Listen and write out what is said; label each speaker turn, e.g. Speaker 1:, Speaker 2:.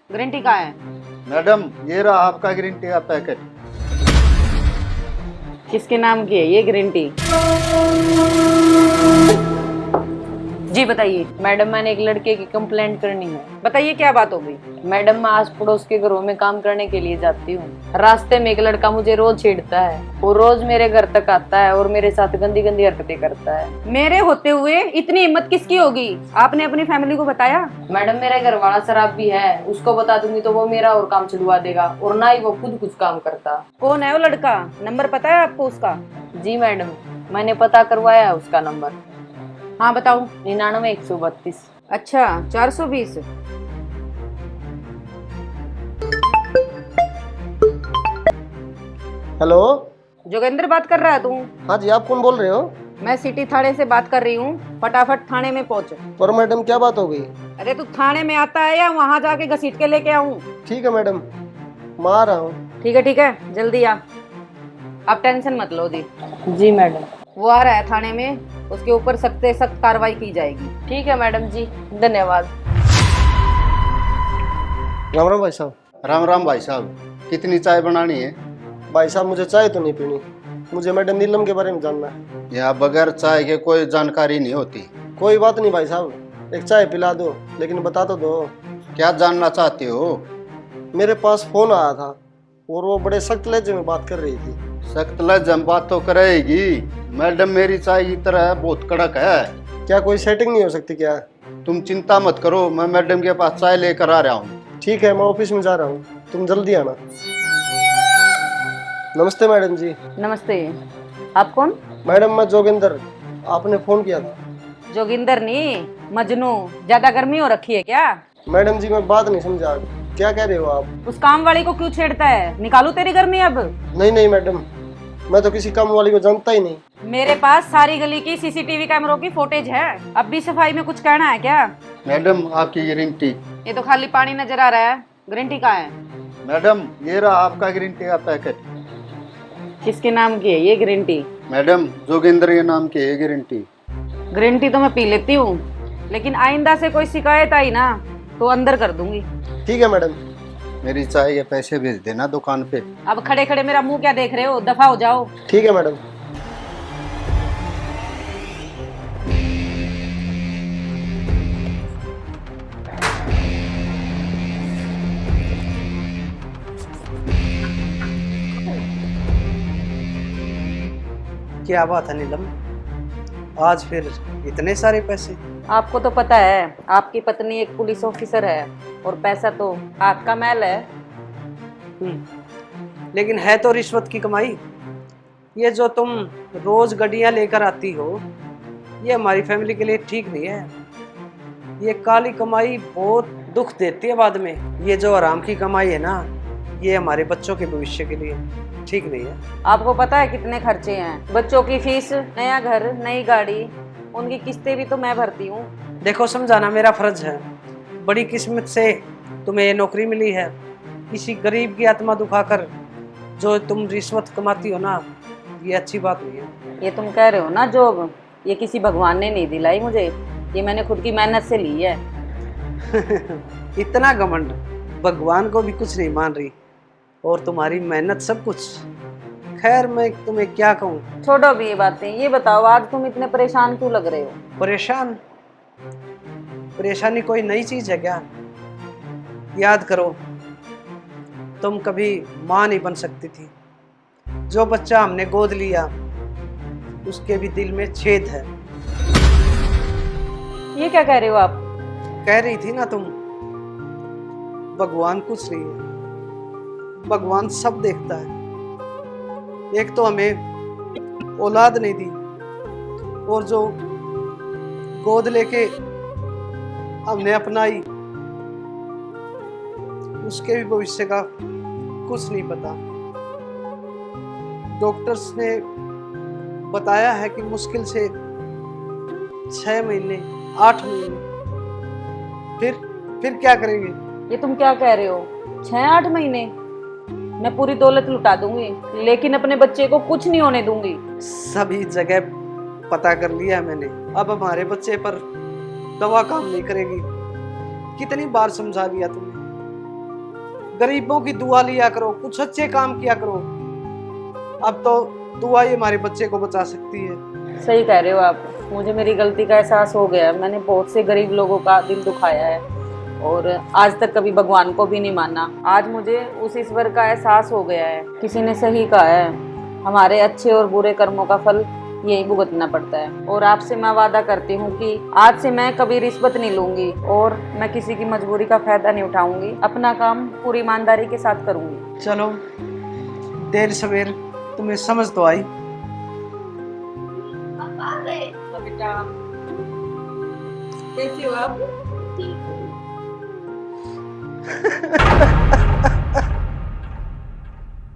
Speaker 1: Green tea कहाँ है?
Speaker 2: Madam ये रहा आपका ग्रीन टी का पैकेट।
Speaker 1: किसके नाम की है ये ग्रीन टी? जी बताइए।
Speaker 3: मैडम, मैंने एक लड़के की कंप्लेंट करनी है।
Speaker 1: बताइए क्या बात हो गई?
Speaker 3: मैडम, मैं आस पड़ोस के घरों में काम करने के लिए जाती हूँ। रास्ते में एक लड़का मुझे रोज छेड़ता है। वो रोज मेरे घर तक आता है और मेरे साथ गंदी गंदी हरकतें करता है।
Speaker 1: मेरे होते हुए इतनी हिम्मत किसकी होगी? आपने अपनी फैमिली को बताया?
Speaker 3: मैडम, मेरा घर वाला शराब भी है, उसको बता दूंगी तो वो मेरा और काम छुड़वा देगा, और ना ही वो खुद कुछ काम करता।
Speaker 1: कौन है वो लड़का? नंबर पता है आपको उसका?
Speaker 3: जी मैडम, मैंने पता करवाया है उसका नंबर।
Speaker 1: हाँ बताओ।
Speaker 3: 99 132।
Speaker 1: अच्छा 420।
Speaker 4: हेलो।
Speaker 1: जोगेंद्र बात कर रहा है तू?
Speaker 4: हाँ जी, आप कौन बोल रहे हो?
Speaker 1: मैं सिटी थाने से बात कर रही हूँ, फटाफट थाने में पहुँच।
Speaker 4: पर मैडम क्या बात हो गई?
Speaker 1: अरे तू थाने में आता है या वहाँ जाके घसीट के लेके आऊँ?
Speaker 4: ठीक है मैडम, मैं आ रहा हूँ।
Speaker 1: ठीक है जल्दी आ। आप टेंशन मत लो जी।
Speaker 3: जी मैडम।
Speaker 1: वो आ रहा है थाने में, उसके ऊपर सख्त से सख्त कार्रवाई की जाएगी।
Speaker 3: ठीक है मैडम जी, धन्यवाद।
Speaker 4: राम राम भाई साहब।
Speaker 2: राम राम भाई साहब, कितनी चाय बनानी है?
Speaker 4: भाई साहब मुझे चाय तो नहीं पीनी, मुझे मैडम नीलम के बारे में जानना है।
Speaker 2: यहाँ बगैर चाय के कोई जानकारी नहीं होती।
Speaker 4: कोई बात नहीं भाई साहब, एक चाय पिला दो, लेकिन बता तो दो।
Speaker 2: क्या जानना चाहते हो?
Speaker 4: मेरे पास फोन आया था और वो बड़े सख्त लहजे में बात कर रही थी।
Speaker 2: सख्त लहज़म बात तो करेगी। मैडम मेरी चाय की तरह बहुत कड़क है।
Speaker 4: क्या कोई सेटिंग नहीं हो सकती क्या?
Speaker 2: तुम चिंता मत करो, मैं मैडम के पास चाय लेकर आ रहा हूँ।
Speaker 4: ठीक है, मैं ऑफिस में जा रहा हूँ, तुम जल्दी आना। नमस्ते मैडम जी।
Speaker 1: नमस्ते। आप कौन?
Speaker 4: मैडम मैं जोगिंदर, आपने फोन किया था।
Speaker 1: जोगिंदर नहीं, मजनू। ज्यादा गर्मी हो रखी है क्या?
Speaker 4: मैडम जी मैं बात नहीं समझा, क्या कह रहे हो आप?
Speaker 1: उस काम वाली को क्यों छेड़ता है? निकालू तेरी गर्मी अब?
Speaker 4: नहीं नहीं मैडम, मैं तो किसी काम वाली को जानता ही नहीं।
Speaker 1: मेरे पास सारी गली की सीसीटीवी कैमरों की फुटेज है। अब भी सफाई में कुछ कहना है क्या?
Speaker 2: मैडम आपकी ग्रीन टी।
Speaker 1: ये तो खाली पानी नजर आ रहा है। ग्रीन टी कहाँ है?
Speaker 2: मैडम ये रहा आपका ग्रीन टी का पैकेट।
Speaker 1: किसके नाम की है ये ग्रीन टी?
Speaker 2: मैडम जोगिंदर के नाम की है ग्रीन टी।
Speaker 1: ग्रीन टी तो मैं पी लेती हूँ, लेकिन आइंदा से कोई शिकायत आई ना तो अंदर कर दूंगी।
Speaker 4: ठीक है मैडम।
Speaker 2: मेरी चाय के पैसे भेज देना दुकान पे।
Speaker 1: अब खड़े खड़े मेरा मुंह क्या देख रहे हो? दफा हो जाओ।
Speaker 4: ठीक है मैडम।
Speaker 5: क्या बात है नीलम, आज फिर इतने सारे पैसे?
Speaker 1: आपको तो पता है, आपकी पत्नी एक पुलिस ऑफिसर है और पैसा तो आपका मैल है।
Speaker 5: लेकिन है तो रिश्वत की कमाई। ये जो तुम रोज गड्डियां लेकर आती हो, ये हमारी फैमिली के लिए ठीक नहीं है। ये काली कमाई बहुत दुख देती है बाद में। ये जो आराम की कमाई है ना, ये हमारे बच्चों के भविष्य के लिए ठीक नहीं है।
Speaker 1: आपको पता है कितने खर्चे हैं? बच्चों की फीस, नया घर, नई गाड़ी, उनकी किस्तें भी तो मैं भरती हूँ।
Speaker 5: देखो, समझाना मेरा फर्ज है। बड़ी किस्मत से तुम्हें ये नौकरी मिली है। किसी गरीब की आत्मा दुखाकर जो तुम रिश्वत कमाती हो ना, ये अच्छी बात नहीं है।
Speaker 1: ये तुम कह रहे हो ना जॉब, ये किसी भगवान ने नहीं दिलाई मुझे, ये मैंने खुद की मेहनत से ली है।
Speaker 5: इतना घमंड, भगवान को भी कुछ नहीं मान रही और तुम्हारी मेहनत सब कुछ। खैर, मैं तुम्हें क्या कहूँ।
Speaker 1: छोड़ो भी ये बातें, ये बताओ आज तुम इतने परेशान क्यों लग रहे हो?
Speaker 5: परेशान? परेशानी कोई नई चीज है क्या? याद करो, तुम कभी माँ नहीं बन सकती थी। जो बच्चा हमने गोद लिया, उसके भी दिल में छेद है।
Speaker 1: ये क्या कह रहे हो आप?
Speaker 5: कह रही थी ना तुम, भगवान कुछ नहीं है, भगवान सब देखता है। एक तो हमें औलाद नहीं दी, और जो गोद लेके हमने अपनाई, उसके भी भविष्य का कुछ नहीं पता। डॉक्टर्स ने बताया है कि मुश्किल से 6 महीने, 8 महीने। फिर क्या करेंगे?
Speaker 1: ये तुम क्या कह रहे हो? 6-8 महीने? मैं पूरी दौलत लुटा दूंगी, लेकिन अपने बच्चे को कुछ नहीं होने दूंगी।
Speaker 5: सभी जगह पता कर लिया मैंने। अब हमारे बच्चे पर दवा काम नहीं करेगी। कितनी बार समझा दिया तुमने, गरीबों की दुआ लिया करो, कुछ अच्छे काम किया करो। अब तो दुआ ही हमारे बच्चे को बचा सकती है।
Speaker 1: सही कह रहे हो आप। मुझे मेरी गलती का एहसास हो गया। मैंने बहुत से गरीब लोगों का दिल दुखाया है और आज तक कभी भगवान को भी नहीं माना। आज मुझे उस ईश्वर का एहसास हो गया है। किसी ने सही कहा है, हमारे अच्छे और बुरे कर्मों का फल यही भुगतना पड़ता है। और आपसे मैं वादा करती हूँ कि आज से मैं कभी रिश्वत नहीं लूंगी और मैं किसी की मजबूरी का फायदा नहीं उठाऊंगी। अपना काम पूरी ईमानदारी के साथ करूंगी।
Speaker 5: चलो, देर सवेर तुम्हें समझ तो आई।
Speaker 1: बेटा कैसी हो आप?